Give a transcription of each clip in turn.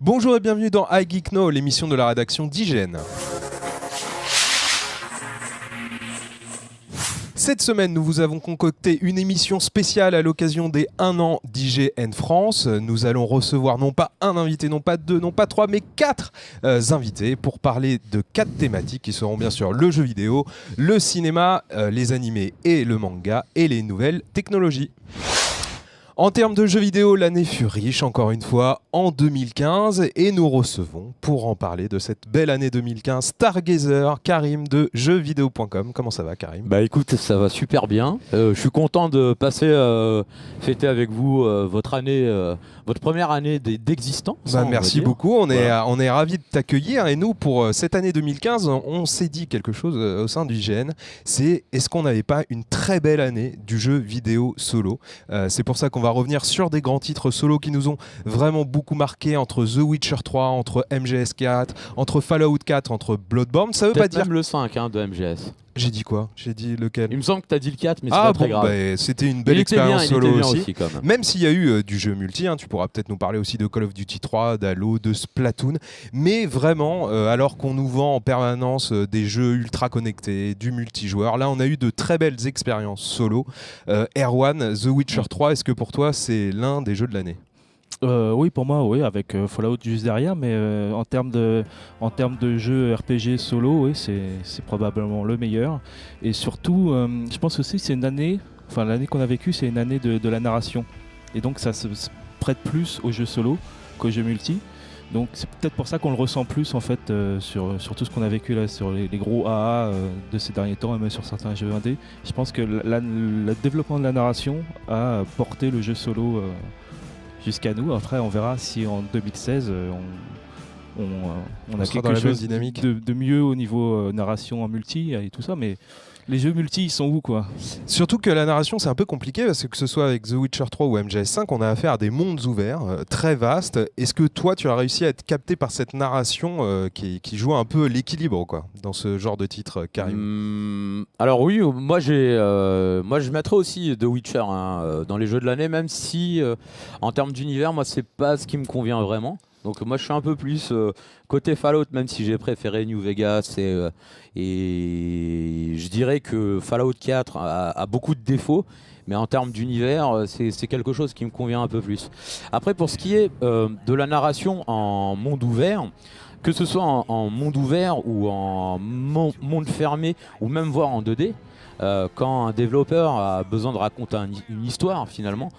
Bonjour et bienvenue dans iGeekNow, l'émission de la rédaction d'IGN. Cette semaine, nous vous avons concocté une émission spéciale à l'occasion des 1 an d'IGN France. Nous allons recevoir non pas un invité, non pas deux, non pas trois, mais 4 invités pour parler de 4 thématiques qui seront bien sûr le jeu vidéo, le cinéma, les animés et le manga et les nouvelles technologies. En termes de jeux vidéo, l'année fut riche, encore une fois, en 2015, et nous recevons, pour en parler de cette belle année 2015, Stargazer, Karim de jeuxvideo.com. Comment ça va, Karim ? Bah écoute, ça va super bien. Je suis content de passer fêter avec vous votre première année d'existence. Merci beaucoup, on est ravis de t'accueillir, et nous, pour cette année 2015, on s'est dit quelque chose au sein du IGN, c'est est-ce qu'on n'avait pas une très belle année du jeu vidéo solo ? C'est pour ça qu'on va revenir sur des grands titres solo qui nous ont vraiment beaucoup marqué, entre The Witcher 3, entre MGS4, entre Fallout 4, entre Bloodborne. Ça veut pas dire même le 5 de MGS. J'ai dit quoi ? J'ai dit lequel ? Il me semble que tu as dit le 4, mais c'est pas très grave. C'était une belle expérience solo aussi. Quand même s'il y a eu du jeu multi, tu pourras peut-être nous parler aussi de Call of Duty 3, d'Halo, de Splatoon. Mais vraiment, alors qu'on nous vend en permanence des jeux ultra connectés, du multijoueur, là on a eu de très belles expériences solo. Erwan, The Witcher 3, est-ce que pour toi c'est l'un des jeux de l'année ? Oui, pour moi, oui, avec Fallout juste derrière, mais en termes de jeu RPG solo, oui, c'est probablement le meilleur. Et surtout, je pense aussi que c'est une année, enfin l'année qu'on a vécue, c'est une année de la narration. Et donc ça se prête plus aux jeux solo qu'aux jeux multi. Donc c'est peut-être pour ça qu'on le ressent plus en fait sur tout ce qu'on a vécu là, sur les gros AA de ces derniers temps et même sur certains jeux indés. Je pense que le développement de la narration a porté le jeu solo jusqu'à nous. Après, on verra si en 2016, on a quelque chose de mieux au niveau narration en multi et tout ça. Mais les jeux multi, ils sont où, quoi ? Surtout que la narration, c'est un peu compliqué parce que ce soit avec The Witcher 3 ou MGS5, on a affaire à des mondes ouverts, très vastes. Est-ce que toi, tu as réussi à être capté par cette narration qui joue un peu l'équilibre, quoi, dans ce genre de titre, Karim ? Alors oui, moi je mettrais aussi The Witcher dans les jeux de l'année, même si en termes d'univers, moi c'est pas ce qui me convient vraiment. Donc moi je suis un peu plus côté Fallout, même si j'ai préféré New Vegas et je dirais que Fallout 4 a beaucoup de défauts, mais en termes d'univers c'est quelque chose qui me convient un peu plus. Après pour ce qui est de la narration en monde ouvert, que ce soit en monde ouvert ou en monde fermé ou même voire en 2D, quand un développeur a besoin de raconter une histoire finalement,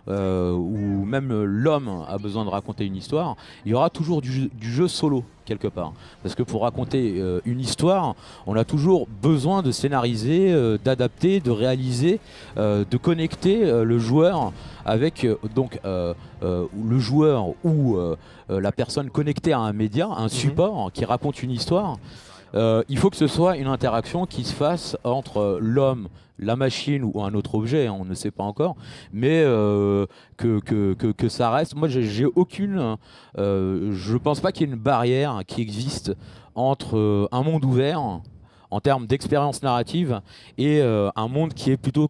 ou même l'homme a besoin de raconter une histoire, il y aura toujours du jeu solo quelque part. Parce que pour raconter une histoire, on a toujours besoin de scénariser, d'adapter, de réaliser, de connecter le joueur avec le joueur ou la personne connectée à un média, un support qui raconte une histoire. Il faut que ce soit une interaction qui se fasse entre l'homme, la machine ou un autre objet, on ne sait pas encore, mais que ça reste. Moi, j'ai aucune. Je pense pas qu'il y ait une barrière qui existe entre un monde ouvert en termes d'expérience narrative et un monde qui est plutôt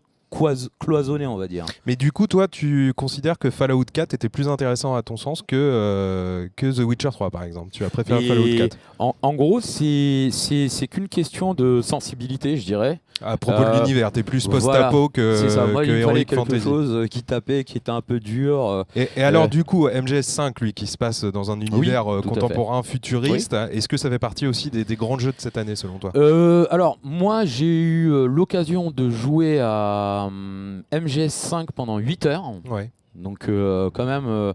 cloisonné, on va dire. Mais du coup, toi, tu considères que Fallout 4 était plus intéressant à ton sens que The Witcher 3, par exemple ? Tu as préféré Fallout 4 ? En gros, c'est qu'une question de sensibilité, je dirais. À propos de l'univers, t'es plus post-apo que c'est ça. Moi, il fallait quelque fantasy. chose qui tapait, qui était un peu dur. Et alors, du coup, MGS5, lui, qui se passe dans un univers contemporain, futuriste, est-ce que ça fait partie aussi des grands jeux de cette année, selon toi ? Alors, moi, j'ai eu l'occasion de jouer à MGS5 pendant 8 heures. Ouais. Donc quand même,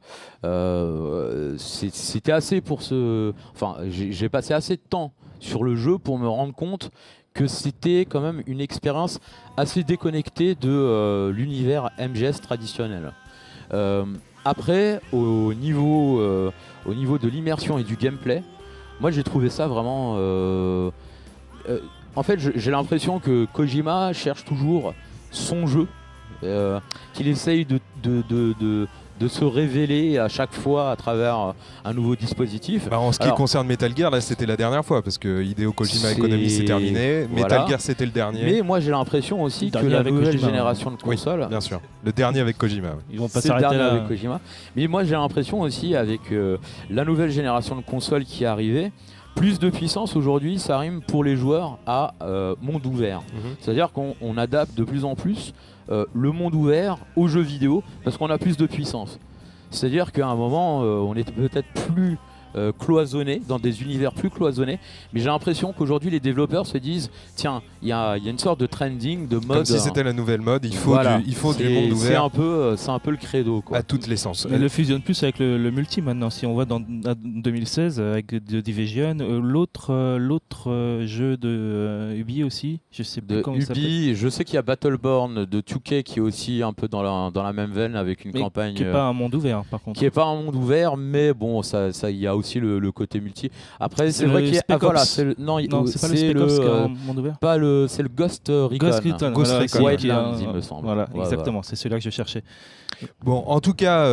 c'était assez pour ce... Enfin, j'ai passé assez de temps sur le jeu pour me rendre compte que c'était quand même une expérience assez déconnectée de l'univers MGS traditionnel. Après, au niveau de l'immersion et du gameplay, moi j'ai trouvé ça vraiment... en fait, j'ai l'impression que Kojima cherche toujours son jeu, qu'il essaye de de se révéler à chaque fois à travers un nouveau dispositif. Bah, en ce qui concerne Metal Gear, là c'était la dernière fois parce que Hideo Kojima et Konami c'est terminé. Voilà. Metal Gear c'était le dernier. Mais moi j'ai l'impression aussi que la nouvelle génération de consoles, bien sûr, le dernier avec Kojima. Ils vont pas c'est le s'arrêter dernier là. avec Kojima. Mais moi j'ai l'impression aussi avec la nouvelle génération de consoles qui est arrivée, plus de puissance aujourd'hui, ça rime pour les joueurs à monde ouvert. C'est-à-dire qu'on adapte de plus en plus le monde ouvert aux jeux vidéo parce qu'on a plus de puissance. C'est-à-dire qu'à un moment, on est peut-être plus cloisonné, dans des univers plus cloisonnés, mais j'ai l'impression qu'aujourd'hui les développeurs se disent tiens, il y a une sorte de trending, de mode. Comme si c'était la nouvelle mode, il faut du monde ouvert. C'est un peu le credo, quoi. À toutes les sens. Elle le fusionne plus avec le multi maintenant. Si on voit dans 2016 avec The Division, l'autre jeu de Ubi aussi, je sais plus comment il s'appelle. Ubi, je sais qu'il y a Battleborn de 2K qui est aussi un peu dans la même veine avec une campagne. Qui n'est pas un monde ouvert par contre. Qui n'est pas un monde ouvert, mais bon, ça il y a aussi le côté multi. Après, c'est vrai qu'il y a. Voilà, c'est le, non, c'est pas le Spec Ops qui est un monde ouvert. C'est le Ghost Recon. Ghost Recon, Wildlands, il me semble. Voilà, exactement, c'est celui-là que je cherchais. Bon, en tout cas,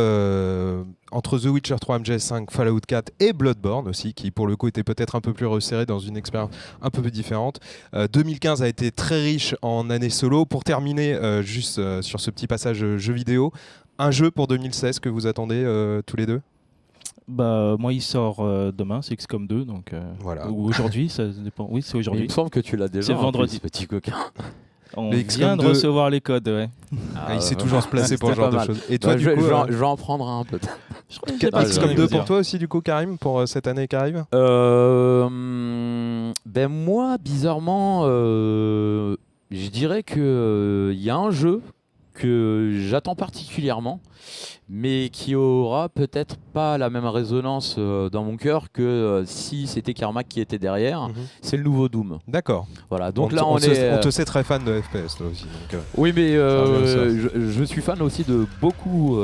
entre The Witcher 3, MGS5, Fallout 4 et Bloodborne aussi, qui pour le coup était peut-être un peu plus resserré dans une expérience un peu plus différente. 2015 a été très riche en années solo. Pour terminer, juste sur ce petit passage jeu vidéo, un jeu pour 2016 que vous attendez tous les deux? Bah, moi, il sort demain, c'est XCOM 2, donc voilà. Ou aujourd'hui, ça dépend. Oui, c'est aujourd'hui. Il me semble que tu l'as déjà. C'est vendredi, petit coquin. On vient de recevoir les codes, ouais. Il sait toujours se placer pour ce genre de choses. Et toi, du coup, je vais en prendre un peu. XCOM 2 pour toi aussi, du coup, Karim, pour cette année qui arrive? Ben moi, bizarrement, je dirais que il y a un jeu que j'attends particulièrement, mais qui aura peut-être pas la même résonance dans mon cœur que si c'était Carmack qui était derrière. C'est le nouveau Doom. D'accord. Voilà. Donc on te sait très fan de FPS toi aussi. Donc, oui, mais je suis fan aussi de beaucoup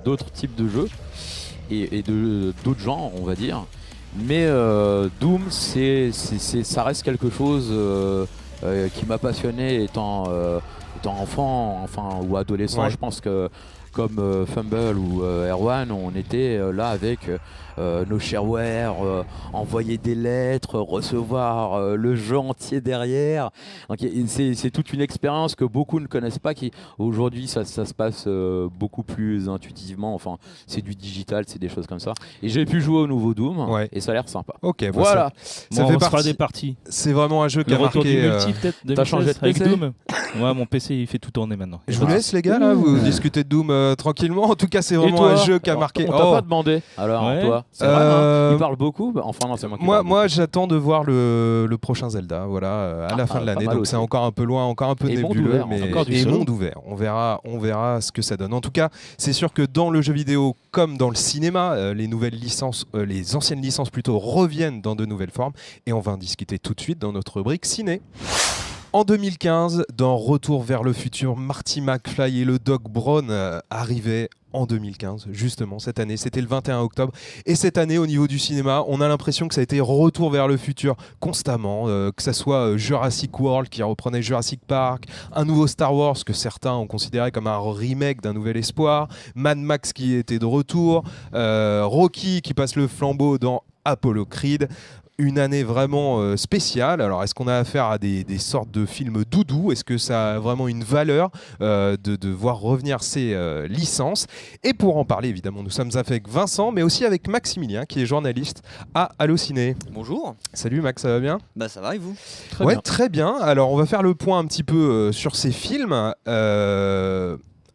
d'autres types de jeux et de d'autres genres, on va dire. Mais Doom, ça reste quelque chose qui m'a passionné étant enfant, ou adolescent. Ouais. Je pense que comme Fumble ou Erwan, on était là avec nos shareware, envoyer des lettres, recevoir le jeu entier derrière. Donc, c'est toute une expérience que beaucoup ne connaissent pas, qui aujourd'hui ça se passe beaucoup plus intuitivement. Enfin, c'est du digital, c'est des choses comme ça. Et j'ai pu jouer au nouveau Doom et ça a l'air sympa. Ok, voilà. Ça fait partie des parties. C'est vraiment un jeu qui le a marqué. Retour du multi, peut-être. T'as changé de avec PC? Doom. Ouais, mon PC il fait tout tourner maintenant. Je vous laisse les gars là, vous discutez de Doom tranquillement. En tout cas, c'est vraiment un jeu qui a marqué. On t'a pas demandé. Alors toi, c'est vrai, hein, il parle beaucoup. Enfin non, c'est moi qui parle. Moi, j'attends de voir le prochain Zelda. Voilà, à la fin de l'année. Donc c'est encore un peu loin, encore un peu nébuleux, mais monde ouvert. On verra ce que ça donne. En tout cas, c'est sûr que dans le jeu vidéo comme dans le cinéma, les nouvelles licences, les anciennes licences plutôt reviennent dans de nouvelles formes. Et on va en discuter tout de suite dans notre rubrique ciné. En 2015, dans Retour vers le futur, Marty McFly et le Doc Brown arrivaient en 2015, justement, cette année. C'était le 21 octobre. Et cette année, au niveau du cinéma, on a l'impression que ça a été Retour vers le futur constamment, que ça soit Jurassic World qui reprenait Jurassic Park, un nouveau Star Wars que certains ont considéré comme un remake d'un Nouvel Espoir, Mad Max qui était de retour, Rocky qui passe le flambeau dans Apollo Creed. Une année vraiment spéciale. Alors, est-ce qu'on a affaire à des sortes de films doudou? Est-ce que ça a vraiment une valeur de voir revenir ces licences? Et pour en parler, évidemment, nous sommes avec Vincent, mais aussi avec Maximilien, qui est journaliste à Allociné. Bonjour. Salut Max, ça va bien? Bah ça va et vous? Très bien. Alors, on va faire le point un petit peu sur ces films.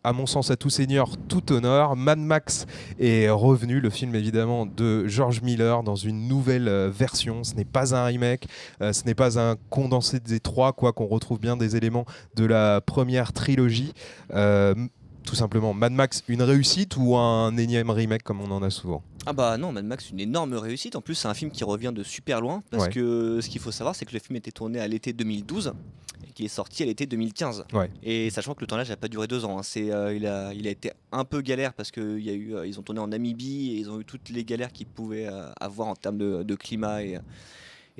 À mon sens, à tout seigneur, tout honneur. Mad Max est revenu, le film évidemment de George Miller dans une nouvelle version. Ce n'est pas un remake, ce n'est pas un condensé des trois, quoi qu'on retrouve bien des éléments de la première trilogie. Tout simplement, Mad Max, une réussite ou un énième remake comme on en a souvent? Ah bah non, Mad Max, une énorme réussite. En plus, c'est un film qui revient de super loin parce que ce qu'il faut savoir, c'est que le film était tourné à l'été 2012 et qu'il est sorti à l'été 2015. Et sachant que le tournage n'a pas duré 2 ans, hein. Il a été un peu galère parce qu'ils ont tourné en Namibie et ils ont eu toutes les galères qu'ils pouvaient avoir en termes de climat et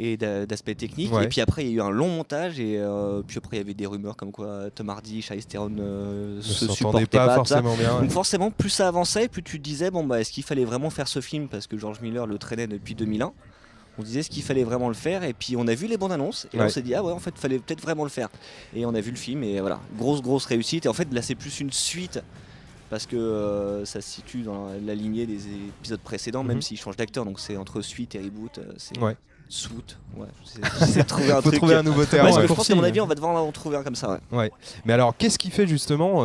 et d'aspect technique. Ouais. Et puis après, il y a eu un long montage et puis après, il y avait des rumeurs comme quoi Tom Hardy, Charlize Theron se supportaient pas forcément bien. Donc forcément, plus ça avançait, plus tu te disais bon bah est-ce qu'il fallait vraiment faire ce film parce que George Miller le traînait depuis 2001. On disait ce qu'il fallait vraiment le faire et puis on a vu les bandes annonces et là, on s'est dit ah ouais en fait il fallait peut-être vraiment le faire et on a vu le film et voilà grosse réussite et en fait là c'est plus une suite parce que ça se situe dans la lignée des épisodes précédents même s'il change d'acteur donc c'est entre suite et reboot Suite, j'essaie de trouver un Faut truc. trouver un nouveau terme. Je pense qu'à mon avis on va devoir en trouver un comme ça. Ouais. Mais alors qu'est-ce qui fait justement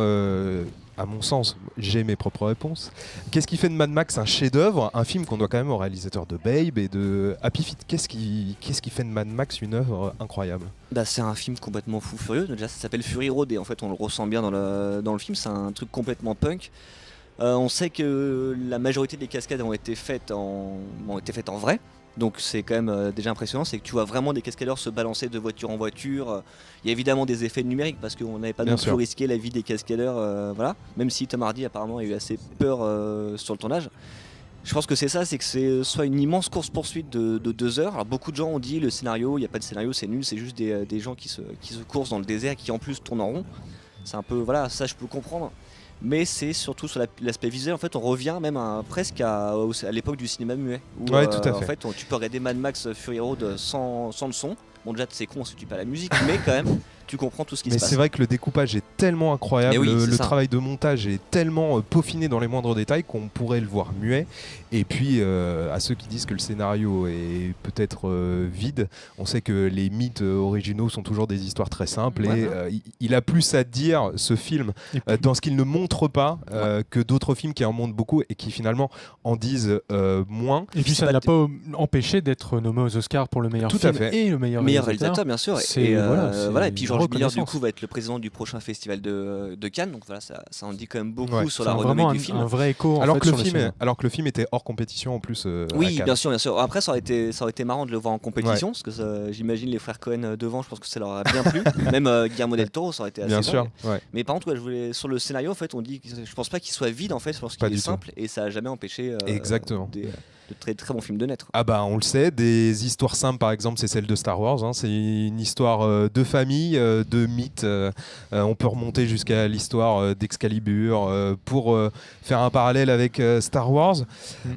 à mon sens, j'ai mes propres réponses. Qu'est-ce qui fait de Mad Max un chef-d'œuvre, un film qu'on doit quand même au réalisateur de Babe et de Happy Feet. Qu'est-ce qui fait de Mad Max une œuvre incroyable ? C'est un film complètement fou furieux. Déjà, ça s'appelle Fury Road et en fait, on le ressent bien dans le film. C'est un truc complètement punk. On sait que la majorité des cascades ont été faites en vrai. Donc c'est quand même déjà impressionnant, c'est que tu vois vraiment des cascadeurs se balancer de voiture en voiture. Il y a évidemment des effets numériques parce qu'on n'avait pas non plus risqué la vie des cascadeurs, voilà. Même si Tom Hardy apparemment a eu assez peur sur le tournage. Je pense que c'est ça, c'est que c'est soit une immense course-poursuite de 2 heures. Alors beaucoup de gens ont dit le scénario, il n'y a pas de scénario, c'est nul, c'est juste des gens qui se coursent dans le désert et qui en plus tournent en rond. C'est un peu, voilà, ça je peux comprendre. Mais c'est surtout sur l'aspect visuel. En fait, on revient même presque à l'époque du cinéma muet. Où, tout à fait. En fait, tu peux regarder Mad Max Fury Road sans le son. Bon, déjà, c'est con si tu pas la musique, mais quand même, tu comprends tout ce qui se passe. Mais c'est vrai que le découpage est tellement incroyable, oui, le travail de montage est tellement peaufiné dans les moindres détails qu'on pourrait le voir muet. Et puis, à ceux qui disent que le scénario est peut-être vide, on sait que les mythes originaux sont toujours des histoires très simples. Et il a plus à dire, ce film, dans ce qu'il ne montre pas, que d'autres films qui en montrent beaucoup et qui finalement en disent moins. Et puis ça n'a pas empêché d'être nommé aux Oscars pour le meilleur film et le meilleur réalisateur, bien sûr. Et puis George Miller du coup va être le président du prochain festival de Cannes, donc voilà, ça en dit quand même beaucoup sur la renommée du film. Un vrai écho. Alors que le film était hors compétition en plus. Oui, bien sûr. Après, ça aurait été marrant de le voir en compétition, parce que j'imagine les frères Cohen devant, je pense que ça leur a bien plu. Même Guillermo del Toro, ça aurait été assez. Bien sûr. Ouais. Mais par contre, sur le scénario, en fait, on dit, je pense pas qu'il soit vide, en fait, je pense qu'il est simple et ça a jamais empêché. Exactement. De très bons films de naître. Ah bah on le sait, des histoires simples par exemple c'est celle de Star Wars, c'est une histoire de famille, de mythes, on peut remonter jusqu'à l'histoire d'Excalibur pour faire un parallèle avec Star Wars.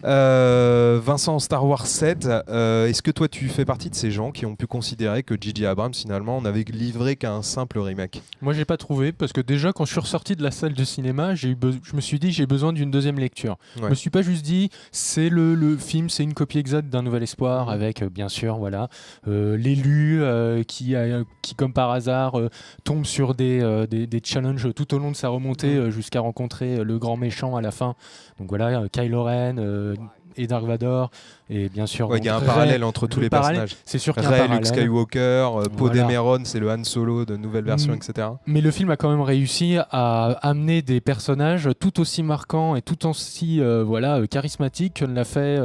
Vincent, Star Wars 7, est-ce que toi tu fais partie de ces gens qui ont pu considérer que J.J. Abrams finalement n'avait livré qu'un simple remake ? Moi j'ai pas trouvé, parce que déjà quand je suis ressorti de la salle de cinéma, je me suis dit j'ai besoin d'une deuxième lecture. Je me suis pas juste dit c'est le film, c'est une copie exacte d'un Nouvel Espoir avec bien sûr l'élu qui comme par hasard tombe sur des challenges tout au long de sa remontée jusqu'à rencontrer le grand méchant à la fin. Donc voilà, Kylo Ren et Dark Vador et bien sûr il y a un parallèle entre tous les personnages. C'est sûr qu'il y a un parallèle. Luke Skywalker, Poe Dameron, c'est le Han Solo de nouvelle version, etc. Mais le film a quand même réussi à amener des personnages tout aussi marquants et tout aussi charismatiques que l'a fait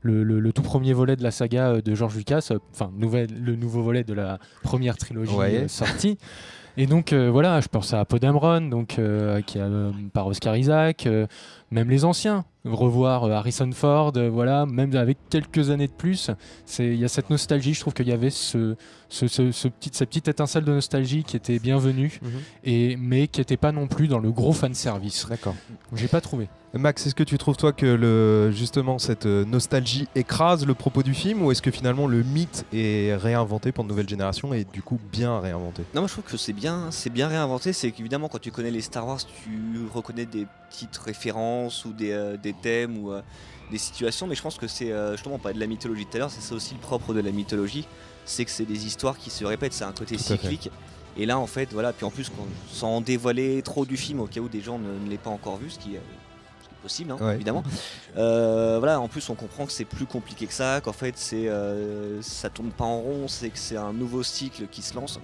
le tout premier volet de la saga de George Lucas, le nouveau volet de la première trilogie sortie. Et donc je pense à Poe Dameron, qui a par Oscar Isaac, même les anciens, revoir Harrison Ford, même avec quelques années de plus, il y a cette nostalgie. Je trouve qu'il y avait cette petite étincelle de nostalgie qui était bienvenue, mais qui n'était pas non plus dans le gros fanservice. D'accord. J'ai pas trouvé. Max, est-ce que tu trouves toi que justement cette nostalgie écrase le propos du film, ou est-ce que finalement le mythe est réinventé pour de nouvelles générations et du coup bien réinventé ? Non, moi je trouve que c'est bien réinventé. C'est qu'évidemment quand tu connais les Star Wars, tu reconnais des petites références ou des thèmes ou des situations, mais je pense que c'est justement, on parlait de la mythologie tout à l'heure, c'est ça aussi le propre de la mythologie, c'est que c'est des histoires qui se répètent, c'est un côté cyclique. Et là en fait, puis en plus sans dévoiler trop du film au cas où des gens ne l'aient pas encore vu, ce qui est possible, évidemment. En plus on comprend que c'est plus compliqué que ça, qu'en fait ça tourne pas en rond, c'est que c'est un nouveau cycle qui se lance.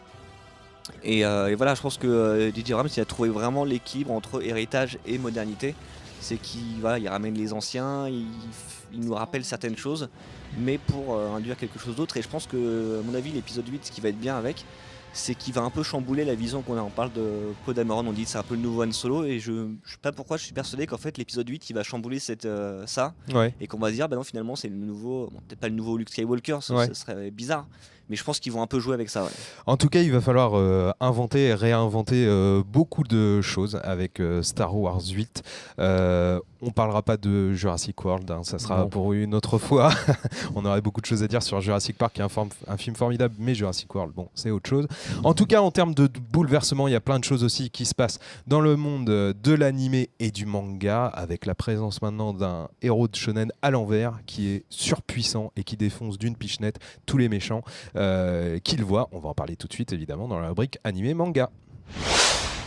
Et je pense que J.J. Abrams il a trouvé vraiment l'équilibre entre héritage et modernité. C'est qu'il ramène les anciens, il nous rappelle certaines choses, mais pour induire quelque chose d'autre. Et je pense que, à mon avis, l'épisode 8, ce qui va être bien avec, c'est qu'il va un peu chambouler la vision qu'on a. On parle de Poe Dameron, on dit que c'est un peu le nouveau Han Solo, et je sais pas pourquoi, je suis persuadé qu'en fait l'épisode 8 il va chambouler ça, et qu'on va se dire bah non, finalement c'est le nouveau, peut-être pas le nouveau Luke Skywalker, ça serait bizarre, mais je pense qu'ils vont un peu jouer avec ça. En tout cas, il va falloir inventer et réinventer beaucoup de choses avec Star Wars 8. On parlera pas de Jurassic World, ça sera pour une autre fois. On aurait beaucoup de choses à dire sur Jurassic Park, qui est un film formidable, mais Jurassic World, bon, c'est autre chose. En tout cas, en termes de bouleversement, il y a plein de choses aussi qui se passent dans le monde de l'animé et du manga, avec la présence maintenant d'un héros de shonen à l'envers qui est surpuissant et qui défonce d'une pichenette tous les méchants qui le voient. On va en parler tout de suite, évidemment, dans la rubrique animé manga.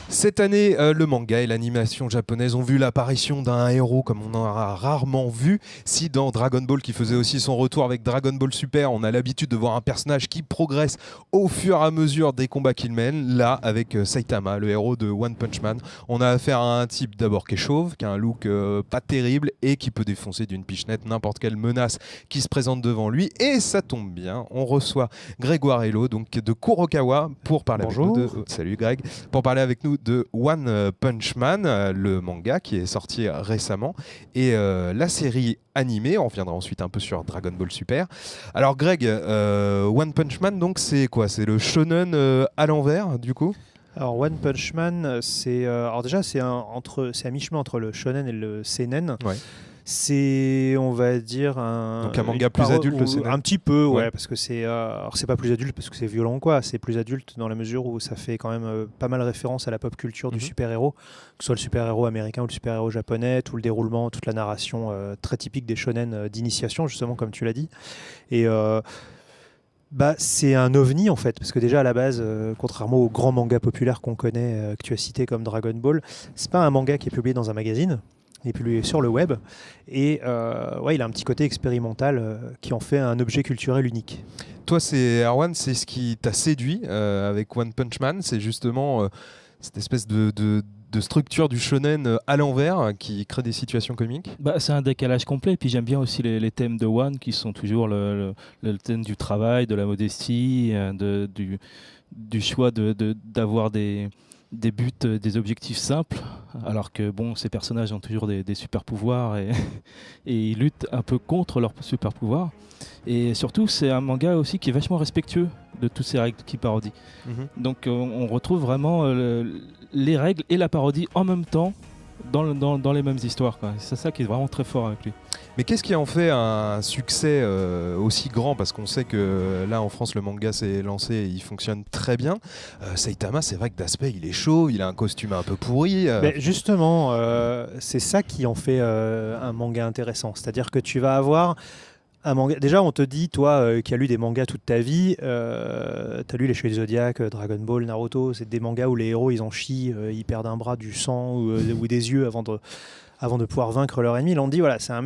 Cette année, le manga et l'animation japonaise ont vu l'apparition d'un héros comme on en a rarement vu. Si dans Dragon Ball, qui faisait aussi son retour avec Dragon Ball Super, on a l'habitude de voir un personnage qui progresse au fur et à mesure des combats qu'il mène, là, avec Saitama, le héros de One Punch Man, on a affaire à un type d'abord qui est chauve, qui a un look pas terrible et qui peut défoncer d'une pichenette n'importe quelle menace qui se présente devant lui. Et ça tombe bien, on reçoit Grégoire Hello, donc de Kurokawa, pour parler avec nous de... Salut Greg, pour parler avec nous de One Punch Man, le manga qui est sorti récemment, et la série animée. On reviendra ensuite un peu sur Dragon Ball Super. Alors Greg, One Punch Man, donc c'est quoi? C'est le shonen à l'envers du coup? Alors One Punch Man, c'est alors déjà c'est à mi-chemin entre le shonen et le seinen. Ouais. C'est, on va dire, donc un manga plus adulte, le seinen. Un petit peu, ouais, parce que c'est alors c'est pas plus adulte parce que c'est violent quoi, c'est plus adulte dans la mesure où ça fait quand même pas mal référence à la pop culture du super-héros, que ce soit le super-héros américain ou le super-héros japonais, tout le déroulement, toute la narration très typique des shonen d'initiation, justement comme tu l'as dit. Et c'est un ovni en fait, parce que déjà à la base, contrairement aux grands mangas populaires qu'on connaît, que tu as cités comme Dragon Ball, c'est pas un manga qui est publié dans un magazine. Il est publié sur le web et il a un petit côté expérimental qui en fait un objet culturel unique. Toi, Erwan, c'est ce qui t'a séduit avec One Punch Man, c'est justement cette espèce de structure du shonen à l'envers qui crée des situations comiques. C'est un décalage complet, puis j'aime bien aussi les thèmes de One qui sont toujours le thème du travail, de la modestie, du choix d'avoir des buts, des objectifs simples, alors que ces personnages ont toujours des super pouvoirs et ils luttent un peu contre leurs super pouvoirs. Et surtout, c'est un manga aussi qui est vachement respectueux de toutes ces règles qu'il parodie. Donc on retrouve vraiment les règles et la parodie en même temps dans les mêmes histoires, quoi. C'est ça qui est vraiment très fort avec lui. Mais qu'est-ce qui en fait un succès aussi grand? Parce qu'on sait que là en France le manga s'est lancé et il fonctionne très bien. Saitama, c'est vrai que d'aspect il est chaud, il a un costume un peu pourri. Justement, c'est ça qui en fait un manga intéressant. C'est-à-dire que tu vas avoir un manga. Déjà, on te dit, toi qui as lu des mangas toute ta vie, tu as lu les Chevaliers du Zodiac, Dragon Ball, Naruto, c'est des mangas où les héros ils en chient, ils perdent un bras, du sang ou des yeux avant de pouvoir vaincre leur ennemi. Là, on dit, voilà, c'est un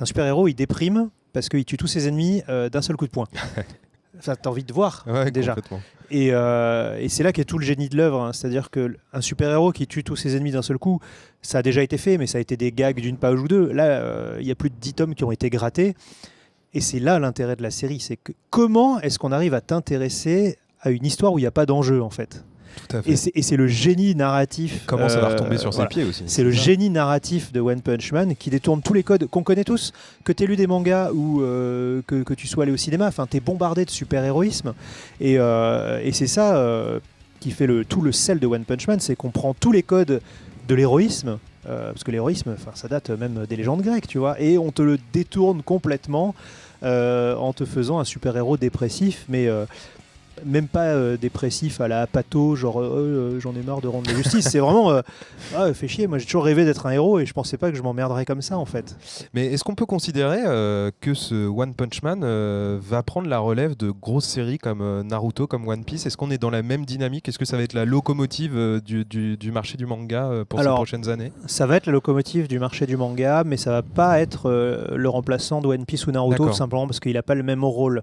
super-héros, il déprime parce qu'il tue tous ses ennemis d'un seul coup de poing. Enfin, t'as envie de voir déjà. Et c'est là qu'est tout le génie de l'œuvre. C'est-à-dire qu'un super-héros qui tue tous ses ennemis d'un seul coup, ça a déjà été fait, mais ça a été des gags d'une page ou deux. Là, il y a plus de 10 tomes qui ont été grattés. Et c'est là l'intérêt de la série. C'est que comment est-ce qu'on arrive à t'intéresser à une histoire où il n'y a pas d'enjeu, en fait? Tout à fait. Et c'est le génie narratif. Comment ça va retomber sur ses pieds aussi. C'est le génie narratif de One Punch Man qui détourne tous les codes qu'on connaît tous. Que tu aies lu des mangas ou que tu sois allé au cinéma, tu es bombardé de super-héroïsme. Et c'est ça qui fait tout le sel de One Punch Man, c'est qu'on prend tous les codes de l'héroïsme. Parce que l'héroïsme, ça date même des légendes grecques, tu vois. Et on te le détourne complètement en te faisant un super-héros dépressif, mais... même pas dépressif à la Apato, genre j'en ai marre de rendre la justice. C'est vraiment fait chier. Moi j'ai toujours rêvé d'être un héros et je pensais pas que je m'emmerderais comme ça en fait. Mais est-ce qu'on peut considérer que ce One Punch Man va prendre la relève de grosses séries comme Naruto, comme One Piece? Est-ce qu'on est dans la même dynamique? Est-ce que ça va être la locomotive du marché du manga pour ces prochaines années? Ça va être la locomotive du marché du manga, mais ça va pas être le remplaçant de One Piece ou Naruto, tout simplement parce qu'il a pas le même rôle.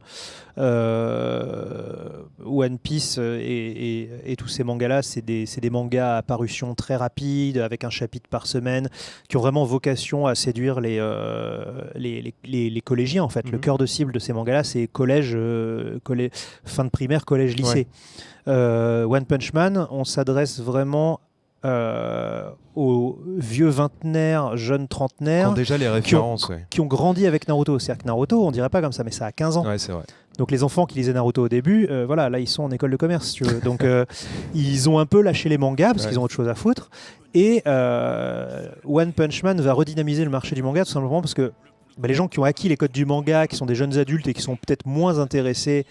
One Piece et tous ces mangas-là, c'est des mangas à parution très rapide, avec un chapitre par semaine, qui ont vraiment vocation à séduire les collégiens, en fait. Le cœur de cible de ces mangas-là, c'est collège, fin de primaire, collège, lycée. One Punch Man, on s'adresse vraiment aux vieux vingtenaires, jeunes trentenaires. Qui ont déjà les références. Qui ont grandi avec Naruto. C'est-à-dire que Naruto, on dirait pas comme ça, mais ça a 15 ans. Ouais, c'est vrai. Donc les enfants qui lisaient Naruto au début, voilà, là ils sont en école de commerce, si tu veux. Donc ils ont un peu lâché les mangas parce qu'ils ont autre chose à foutre. Et One Punch Man va redynamiser le marché du manga tout simplement parce que les gens qui ont acquis les codes du manga, qui sont des jeunes adultes et qui sont peut-être moins intéressés,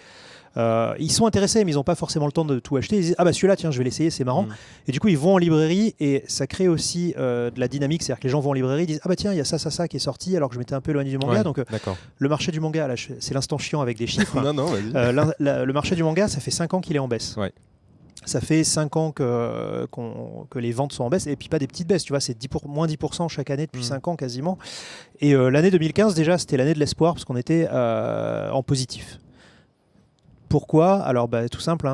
ils sont intéressés mais ils n'ont pas forcément le temps de tout acheter. Ils disent celui-là tiens je vais l'essayer, c'est marrant. Et du coup ils vont en librairie et ça crée aussi de la dynamique, c'est-à-dire que les gens vont en librairie, ils disent tiens il y a ça qui est sorti alors que je m'étais un peu éloigné du manga. Donc le marché du manga, là, c'est l'instant chiant avec des chiffres. Non, vas-y. Le marché du manga, ça fait 5 ans qu'il est en baisse. Ouais. Ça fait 5 ans que les ventes sont en baisse, et puis pas des petites baisses, tu vois, c'est moins 10% chaque année depuis 5 ans quasiment. Et l'année 2015 déjà, c'était l'année de l'espoir parce qu'on était en positif. Pourquoi ? Alors tout simple,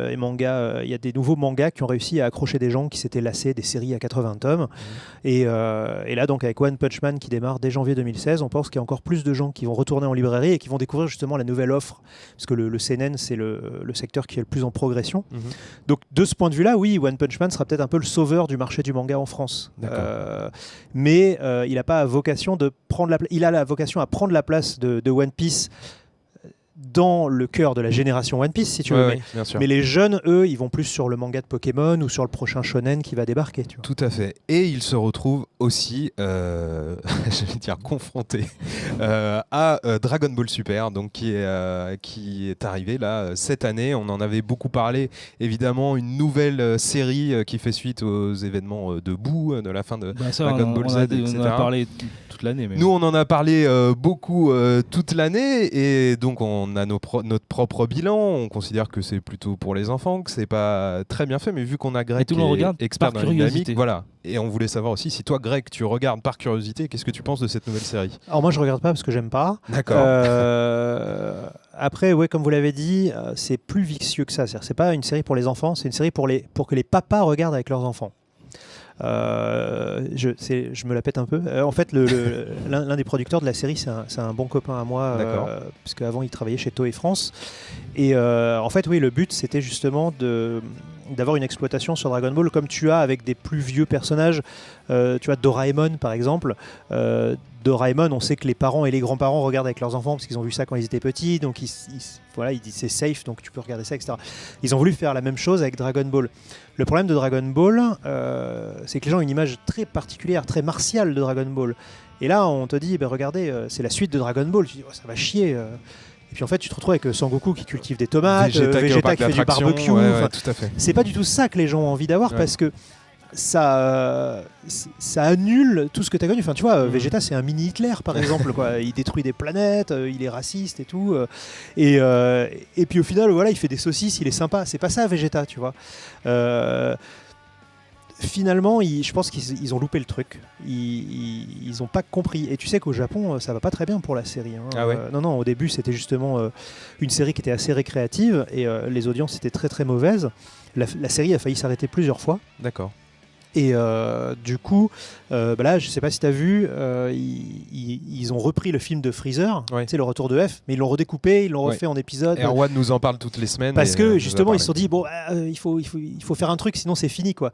les mangas, il y a des nouveaux mangas qui ont réussi à accrocher des gens qui s'étaient lassés des séries à 80 tomes. Et là donc avec One Punch Man qui démarre dès janvier 2016, on pense qu'il y a encore plus de gens qui vont retourner en librairie et qui vont découvrir justement la nouvelle offre, parce que le seinen c'est le secteur qui est le plus en progression. Donc de ce point de vue-là, oui, One Punch Man sera peut-être un peu le sauveur du marché du manga en France. Mais il n'a pas vocation de prendre la place. Il a la vocation à prendre la place de One Piece dans le cœur de la génération One Piece, si tu veux. Mais les jeunes, eux, ils vont plus sur le manga de Pokémon ou sur le prochain shonen qui va débarquer. Tu vois. Tout à fait. Et ils se retrouvent aussi, je vais dire, confrontés à Dragon Ball Super, donc qui est arrivé là cette année. On en avait beaucoup parlé. Évidemment, une nouvelle série qui fait suite aux événements de Boo, de la fin de Dragon Ball Z, etc. On en a parlé toute l'année. Nous, on en a parlé beaucoup toute l'année, et donc on a notre propre bilan. On considère que c'est plutôt pour les enfants, que c'est pas très bien fait, mais vu qu'on a Greg qui est expert dans la dynamique, voilà. Et on voulait savoir aussi si toi, Greg, tu regardes par curiosité, qu'est-ce que tu penses de cette nouvelle série ? Alors moi, je regarde pas parce que j'aime pas. D'accord. Après, comme vous l'avez dit, c'est plus vicieux que ça. C'est pas une série pour les enfants, c'est une série pour que les papas regardent avec leurs enfants. Je me la pète un peu. En fait, l'un des producteurs de la série, c'est un bon copain à moi, parce qu'avant il travaillait chez Toei France. Et en fait, oui, le but c'était justement d'avoir une exploitation sur Dragon Ball comme tu as avec des plus vieux personnages. Tu as Doraemon par exemple. Doraemon, on sait que les parents et les grands-parents regardent avec leurs enfants parce qu'ils ont vu ça quand ils étaient petits, donc ils disent c'est safe, donc tu peux regarder ça, etc. Ils ont voulu faire la même chose avec Dragon Ball. Le problème de Dragon Ball, c'est que les gens ont une image très particulière, très martiale de Dragon Ball. Et là, on te dit, regardez, c'est la suite de Dragon Ball. Tu dis, ça va chier. Et puis en fait, tu te retrouves avec Sangoku qui cultive des tomates, Vegeta qui fait du barbecue. Tout à fait. C'est pas du tout ça que les gens ont envie d'avoir parce que ça annule tout ce que tu as connu. Enfin, tu vois, Vegeta, c'est un mini Hitler, par exemple. Quoi. Il détruit des planètes, il est raciste et tout. Et puis au final, voilà, il fait des saucisses, il est sympa. C'est pas ça, Vegeta, tu vois. Finalement, je pense qu'ils ont loupé le truc. Ils n'ont pas compris. Et tu sais qu'au Japon, ça va pas très bien pour la série. Non, au début, c'était justement une série qui était assez récréative et les audiences étaient très très mauvaises. La série a failli s'arrêter plusieurs fois. D'accord. Et du coup, là, je sais pas si tu as vu, ils ont repris le film de Freezer, tu sais, le retour de F, mais ils l'ont redécoupé, ils l'ont refait en épisode. Erwan nous en parle toutes les semaines. Parce que justement, ils se sont dit, il faut faire un truc, sinon c'est fini, quoi.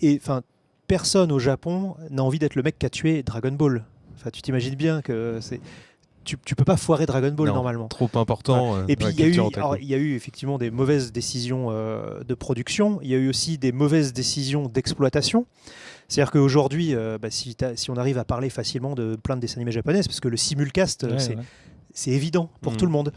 Et enfin, personne au Japon n'a envie d'être le mec qui a tué Dragon Ball. Enfin, tu t'imagines bien que c'est... Tu peux pas foirer Dragon Ball normalement. Trop important. Et puis il y a eu effectivement des mauvaises décisions de production. Il y a eu aussi des mauvaises décisions d'exploitation. C'est-à-dire qu'aujourd'hui, si on arrive à parler facilement de plein de dessins animés japonais, parce que le simulcast, c'est évident pour tout le monde.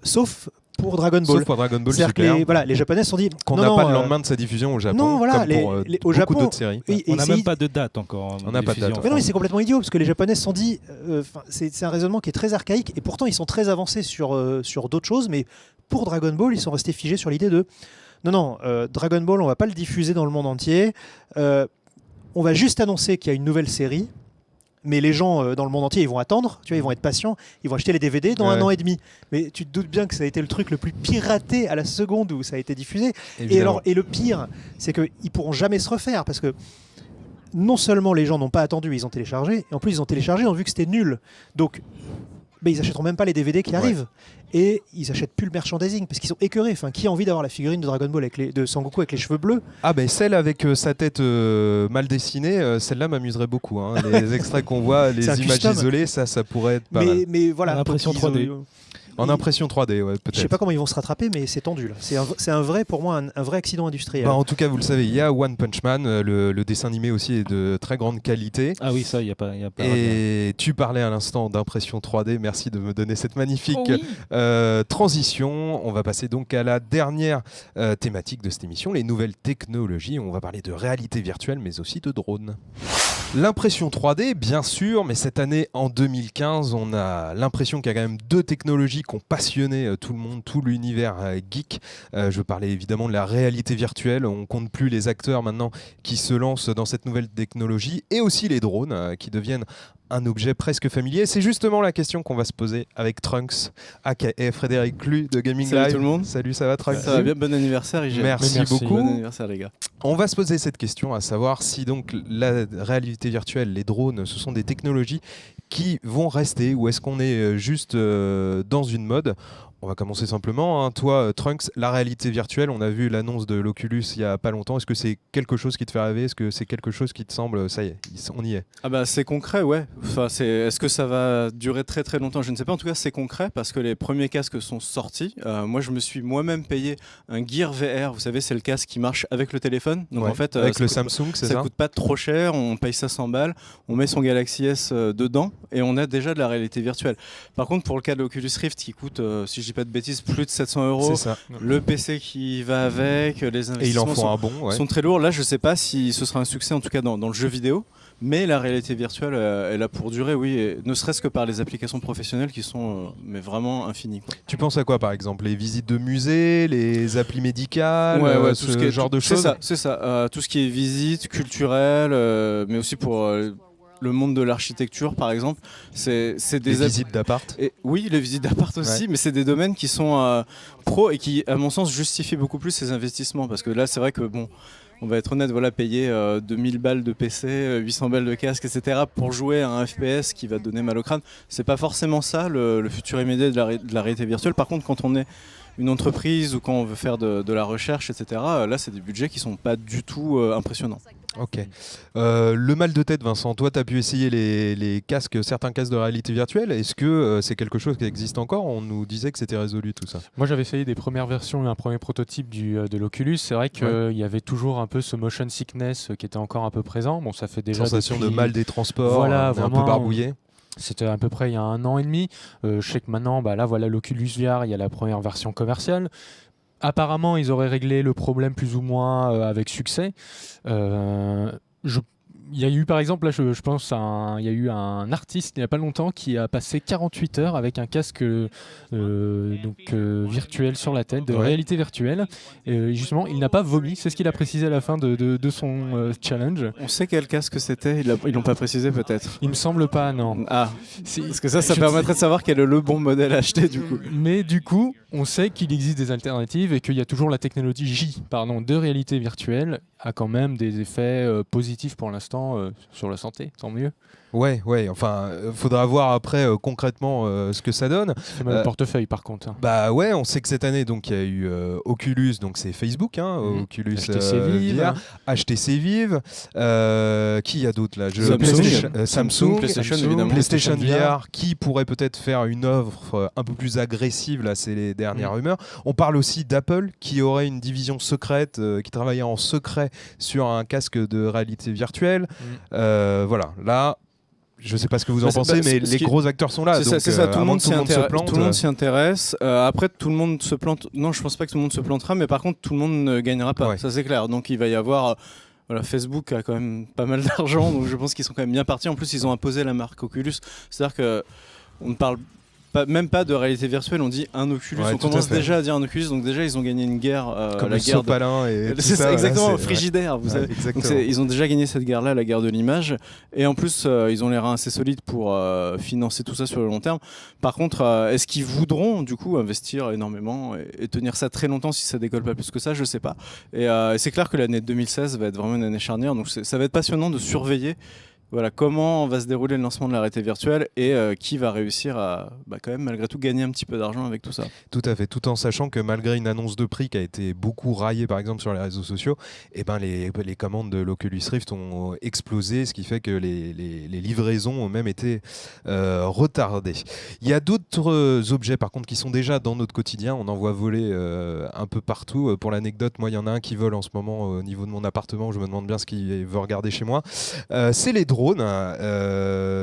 Sauf pour Dragon Ball. C'est-à-dire que les Japonais se sont dit qu'on n'a pas le lendemain de sa diffusion au Japon. Non, voilà, comme pour au Japon, beaucoup d'autres séries. On n'a même pas de date encore. On n'a pas de date. Mais non, mais c'est complètement idiot parce que les Japonais se sont dit, c'est un raisonnement qui est très archaïque et pourtant ils sont très avancés sur d'autres choses, mais pour Dragon Ball, ils sont restés figés sur l'idée de non, Dragon Ball, on va pas le diffuser dans le monde entier. On va juste annoncer qu'il y a une nouvelle série. Mais les gens dans le monde entier, ils vont attendre, tu vois, ils vont être patients, ils vont acheter les DVD dans 1 an et demi. Mais tu te doutes bien que ça a été le truc le plus piraté à la seconde où ça a été diffusé. Et le pire, c'est qu'ils pourront jamais se refaire parce que non seulement les gens n'ont pas attendu, ils ont téléchargé, et en plus ils ont téléchargé, ils ont vu que c'était nul. Donc ils achèteront même pas les DVD qui arrivent. Et ils achètent plus le merchandising parce qu'ils sont écœurés. Enfin, qui a envie d'avoir la figurine de Dragon Ball de Sangoku avec les cheveux bleus? Ah ben celle avec sa tête mal dessinée, celle-là m'amuserait beaucoup. Hein. Les extraits qu'on voit, les images custom. isolées, ça pourrait être pas mal. Mais voilà, L'impression 3D. En impression 3D, ouais, peut-être. Je sais pas comment ils vont se rattraper, mais c'est tendu là. C'est un vrai, pour moi, un vrai accident industriel. En tout cas, vous le savez, il y a One Punch Man, le dessin animé aussi est de très grande qualité. Ah oui, ça, il y a pas. Et tu parlais à l'instant d'impression 3D, merci de me donner cette magnifique transition. On va passer donc à la dernière thématique de cette émission, les nouvelles technologies. On va parler de réalité virtuelle, mais aussi de drones. L'impression 3D, bien sûr, mais cette année, en 2015, on a l'impression qu'il y a quand même deux technologies qui ont passionné tout le monde, tout l'univers geek. Je parlais évidemment de la réalité virtuelle. On compte plus les acteurs maintenant qui se lancent dans cette nouvelle technologie, et aussi les drones qui deviennent un objet presque familier. C'est justement la question qu'on va se poser avec Trunks, aka Frédéric Cluy de Gaming Live. Salut tout le monde. Salut, ça va Trunks? Ça va bien, bon anniversaire IG. Merci beaucoup. Bon anniversaire les gars. On va se poser cette question, à savoir si donc la réalité virtuelle, les drones, ce sont des technologies qui vont rester, ou est-ce qu'on est juste dans une mode? On va commencer simplement. Hein. Toi, Trunks, la réalité virtuelle, on a vu l'annonce de l'Oculus il y a pas longtemps. Est-ce que c'est quelque chose qui te fait rêver? Est-ce que c'est quelque chose qui te semble, ça y est, on y est? Ah bah c'est concret, ouais. Enfin, est-ce que ça va durer très très longtemps? Je ne sais pas. En tout cas, c'est concret parce que les premiers casques sont sortis. Moi, je me suis moi-même payé un Gear VR. Vous savez, c'est le casque qui marche avec le téléphone. Donc en fait, avec le Samsung, c'est ça? Ça coûte pas trop cher. On paye ça 100 balles. On met son Galaxy S dedans et on a déjà de la réalité virtuelle. Par contre, pour le cas de l'Oculus Rift qui coûte, si je dis pas de bêtises, plus de 700 €. C'est ça. Le PC qui va avec, les investissements et il en faut un bon, sont très lourds. Là, je sais pas si ce sera un succès, en tout cas dans le jeu vidéo. Mais la réalité virtuelle est là pour durer, oui, et ne serait-ce que par les applications professionnelles qui sont mais vraiment infinies. Quoi. Tu penses à quoi par exemple? Les visites de musées, les applis médicales, tout ce genre de choses? C'est ça. Tout ce qui est visite culturelle, mais aussi pour le monde de l'architecture, par exemple, c'est des visites d'appart. Oui, les visites d'appart aussi, mais c'est des domaines qui sont pro et qui, à mon sens, justifient beaucoup plus ces investissements. Parce que là, c'est vrai que bon, on va être honnête, voilà, payer 2000 balles de PC, 800 balles de casque, etc. pour jouer à un FPS qui va te donner mal au crâne, c'est pas forcément ça le futur immédiat de la réalité virtuelle. Par contre, quand on est une entreprise ou quand on veut faire de la recherche, etc., là, c'est des budgets qui sont pas du tout impressionnants. Ok. Le mal de tête, Vincent, toi, tu as pu essayer les casques, certains casques de réalité virtuelle. Est-ce que c'est quelque chose qui existe encore? On nous disait que c'était résolu tout ça. Moi, j'avais essayé des premières versions et un premier prototype de l'Oculus. C'est vrai qu'il y avait toujours un peu ce motion sickness qui était encore un peu présent. Bon, ça fait déjà sensation de mal des transports, voilà, un peu barbouillé. C'était à peu près il y a 1 an et demi. Je sais que maintenant, là, voilà l'Oculus VR, il y a la première version commerciale. Apparemment, ils auraient réglé le problème plus ou moins avec succès. Il y a eu par exemple, là je pense, il y a eu un artiste il n'y a pas longtemps qui a passé 48 heures avec un casque virtuel sur la tête, de réalité virtuelle. Et justement, il n'a pas vomi, c'est ce qu'il a précisé à la fin de son challenge. On sait quel casque c'était, ils l'ont pas précisé peut-être. Il me semble pas, non. Ah, parce que ça permettrait de savoir quel est le bon modèle à acheter du coup. Mais du coup, on sait qu'il existe des alternatives et qu'il y a toujours la technologie de réalité virtuelle a quand même des effets positifs pour l'instant sur la santé, tant mieux. Ouais, enfin, faudra voir après concrètement ce que ça donne. C'est mal le portefeuille par contre. Bah ouais, on sait que cette année, donc il y a eu Oculus, donc c'est Facebook, Oculus HTC Vive, VR, HTC Vive, qui y a d'autres là? Samsung, PlayStation évidemment, PlayStation VR, qui pourrait peut-être faire une offre un peu plus agressive, là c'est les dernières rumeurs. On parle aussi d'Apple, qui aurait une division secrète, qui travaillait en secret sur un casque de réalité virtuelle. Voilà, là... Je sais pas ce que vous en pensez, mais les gros acteurs sont là. C'est ça, tout le monde s'y intéresse. Après, tout le monde se plante. Non, je pense pas que tout le monde se plantera, mais par contre, tout le monde ne gagnera pas. Ouais. Ça, c'est clair. Donc, il va y avoir. Facebook a quand même pas mal d'argent, donc je pense qu'ils sont quand même bien partis. En plus, ils ont imposé la marque Oculus. C'est-à-dire qu'on ne parle même pas de réalité virtuelle, on dit un Oculus. On commence déjà à dire un Oculus, donc déjà ils ont gagné une guerre. Comme la guerre Sopalin et c'est ça, exactement, Frigidaire. Vous savez. Donc ils ont déjà gagné cette guerre-là, la guerre de l'image. Et en plus, ils ont les reins assez solides pour financer tout ça sur le long terme. Par contre, est-ce qu'ils voudront du coup investir énormément et tenir ça très longtemps si ça décolle pas plus que ça? Je sais pas. Et c'est clair que l'année 2016 va être vraiment une année charnière. Donc ça va être passionnant de surveiller voilà, comment va se dérouler le lancement de la réalité virtuelle et qui va réussir à quand même malgré tout gagner un petit peu d'argent avec tout ça. Tout à fait, tout en sachant que malgré une annonce de prix qui a été beaucoup raillée par exemple sur les réseaux sociaux, les commandes de l'Oculus Rift ont explosé, ce qui fait que les livraisons ont même été retardées. Il y a d'autres objets par contre qui sont déjà dans notre quotidien, on en voit voler un peu partout. Pour l'anecdote, moi il y en a un qui vole en ce moment au niveau de mon appartement, je me demande bien ce qu'il veut regarder chez moi. C'est les drones.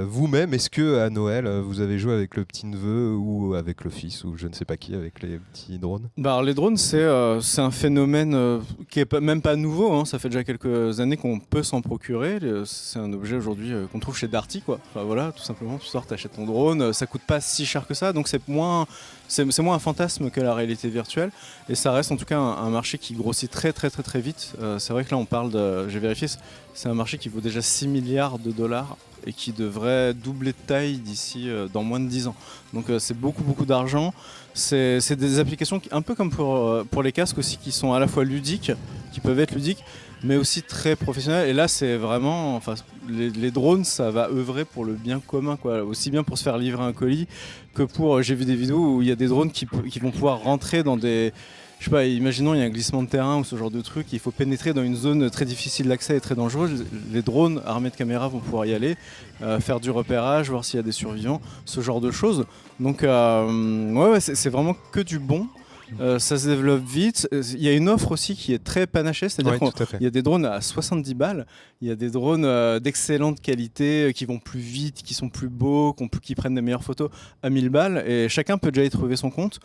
Vous-même, est-ce que à Noël vous avez joué avec le petit neveu ou avec le fils ou je ne sais pas qui avec les petits drones? Alors, les drones, c'est un phénomène qui est même pas nouveau, hein. Ça fait déjà quelques années qu'on peut s'en procurer. C'est un objet aujourd'hui qu'on trouve chez Darty, quoi. Enfin, voilà, tout simplement, tu sors, t'achètes ton drone, ça coûte pas si cher que ça, donc c'est moins un fantasme que la réalité virtuelle, et ça reste en tout cas un marché qui grossit très très très très vite. C'est vrai que là on parle j'ai vérifié, c'est un marché qui vaut déjà 6 milliards de dollars et qui devrait doubler de taille d'ici dans moins de 10 ans. Donc c'est beaucoup d'argent. C'est des applications un peu comme pour les casques aussi, qui sont à la fois ludiques, qui peuvent être ludiques, mais aussi très professionnelles. Et là c'est vraiment, enfin, les drones, ça va œuvrer pour le bien commun, quoi. Aussi bien pour se faire livrer un colis que pour, j'ai vu des vidéos où il y a des drones qui vont pouvoir rentrer dans des... Je sais pas, imaginons il y a un glissement de terrain ou ce genre de truc, il faut pénétrer dans une zone très difficile d'accès et très dangereuse. Les drones armés de caméras vont pouvoir y aller, faire du repérage, voir s'il y a des survivants, ce genre de choses. Donc c'est vraiment que du bon. Ça se développe vite. Il y a une offre aussi qui est très panachée, c'est-à-dire qu'il y a des drones à 70 balles, il y a des drones d'excellente qualité qui vont plus vite, qui sont plus beaux, qui prennent des meilleures photos à 1000 balles, et chacun peut déjà y trouver son compte.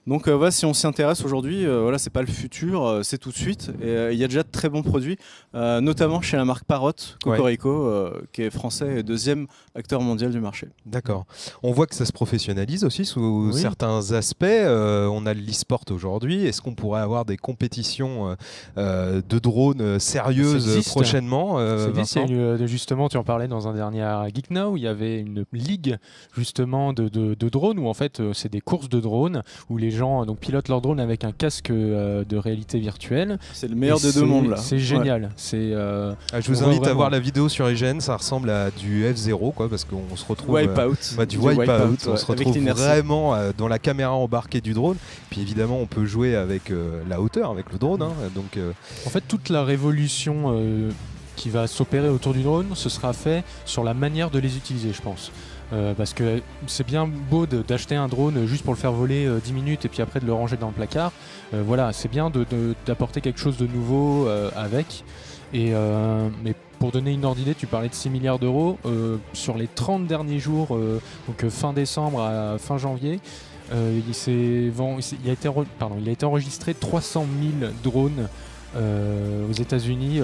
Donc si on s'y intéresse aujourd'hui, c'est pas le futur, c'est tout de suite. Et il y a déjà de très bons produits, notamment chez la marque Parrot, Cocorico, qui est français et deuxième acteur mondial du marché. D'accord. On voit que ça se professionnalise aussi sous certains aspects. On a l'e-sport aujourd'hui. Est-ce qu'on pourrait avoir des compétitions de drones sérieuses prochainement, Vincent ? Justement, tu en parlais dans un dernier Geek Now, il y avait une ligue justement de drones où en fait c'est des courses de drones où les gens pilotent leur drone avec un casque de réalité virtuelle. C'est le meilleur des deux mondes là. C'est génial. Je vous invite à voir la vidéo sur IGN, ça ressemble à du F0 quoi, parce qu'on se retrouve du Wipeout. On se retrouve vraiment dans la caméra embarquée du drone. Puis évidemment on peut jouer avec la hauteur, avec le drone. Donc, en fait toute la révolution qui va s'opérer autour du drone, ce sera fait sur la manière de les utiliser, je pense. Parce que c'est bien beau d'acheter un drone juste pour le faire voler 10 minutes et puis après de le ranger dans le placard. C'est bien d'apporter quelque chose de nouveau avec. Mais pour donner une ordre d'idée, tu parlais de 6 milliards d'euros. Sur les 30 derniers jours, donc fin décembre à fin janvier, il a été enregistré 300 000 drones aux États-Unis,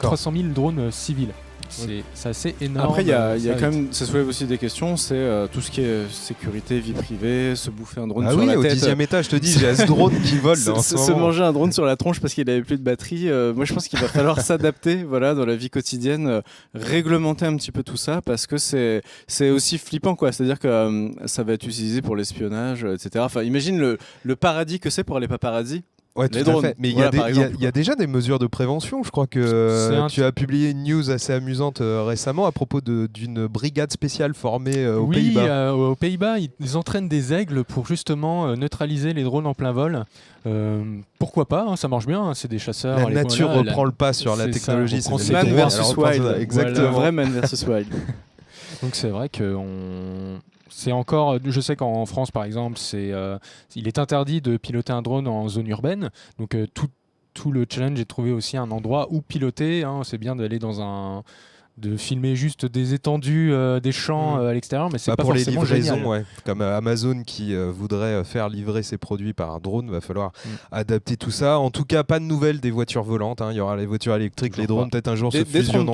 300 000 drones civils. C'est assez énorme. Après, il y a quand même, ça soulève aussi des questions, c'est tout ce qui est sécurité, vie privée, se bouffer un drone sur la tête. Au 10e étage, je te dis, j'ai ce drone qui vole. Se manger un drone sur la tronche parce qu'il avait plus de batterie. Moi, je pense qu'il va falloir s'adapter, dans la vie quotidienne, réglementer un petit peu tout ça, parce que c'est aussi flippant, quoi. C'est-à-dire que ça va être utilisé pour l'espionnage, etc. Enfin, imagine le paradis que c'est pour les paparazzis. Ouais, tout à fait. Mais il y a déjà des mesures de prévention. Je crois que tu as publié une news assez amusante récemment à propos d'une brigade spéciale formée aux Pays-Bas. Aux Pays-Bas, ils entraînent des aigles pour justement neutraliser les drones en plein vol. Pourquoi pas, ça marche bien, c'est des chasseurs. La nature reprend le pas sur la technologie. C'est Man versus Wild. Exactement. Vrai Man versus Wild. Donc c'est vrai que c'est encore, je sais qu'en France par exemple, il est interdit de piloter un drone en zone urbaine. Donc tout le challenge est de trouver aussi un endroit où piloter. C'est bien d'aller de filmer juste des étendues, des champs à l'extérieur, mais c'est pas pour forcément les livraisons, génial. Comme Amazon qui voudrait faire livrer ses produits par un drone, va falloir adapter tout ça. En tout cas, pas de nouvelles des voitures volantes. Il y aura les voitures électriques, les drones peut-être un jour se fusionnent.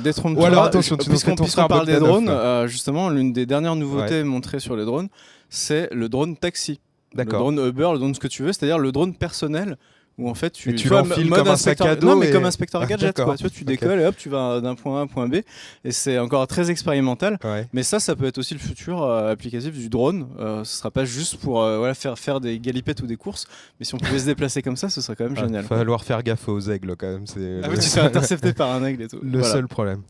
Détrompe-toi. Alors attention, puisqu'on parle des drones, justement, l'une des dernières nouveautés montrées sur les drones, c'est le drone taxi. D'accord. Le drone Uber, le drone ce que tu veux, c'est-à-dire le drone personnel. Où en fait tu l'enfiles comme un sac à dos. Non, mais comme inspecteur gadget, quoi. Tu décolles et hop, tu vas d'un point A à un point B. Et c'est encore très expérimental. Ouais. Mais ça peut être aussi le futur applicatif du drone. Ce sera pas juste pour faire des galipettes ou des courses. Mais si on pouvait se déplacer comme ça, ce serait quand même génial. Il va falloir faire gaffe aux aigles quand même. Tu serais intercepté par un aigle et tout. Le seul problème.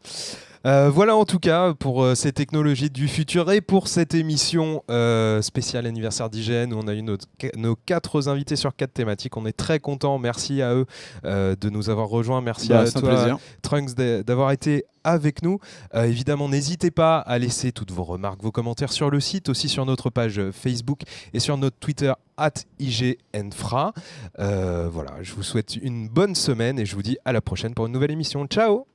Voilà en tout cas pour ces technologies du futur et pour cette émission spéciale anniversaire d'IGN où on a eu nos 4 invités sur 4 thématiques. On est très contents. Merci à eux de nous avoir rejoints. Merci à toi, Trunks, d'avoir été avec nous. Évidemment, n'hésitez pas à laisser toutes vos remarques, vos commentaires sur le site, aussi sur notre page Facebook et sur notre Twitter @IGNFRA. Voilà, je vous souhaite une bonne semaine et je vous dis à la prochaine pour une nouvelle émission. Ciao!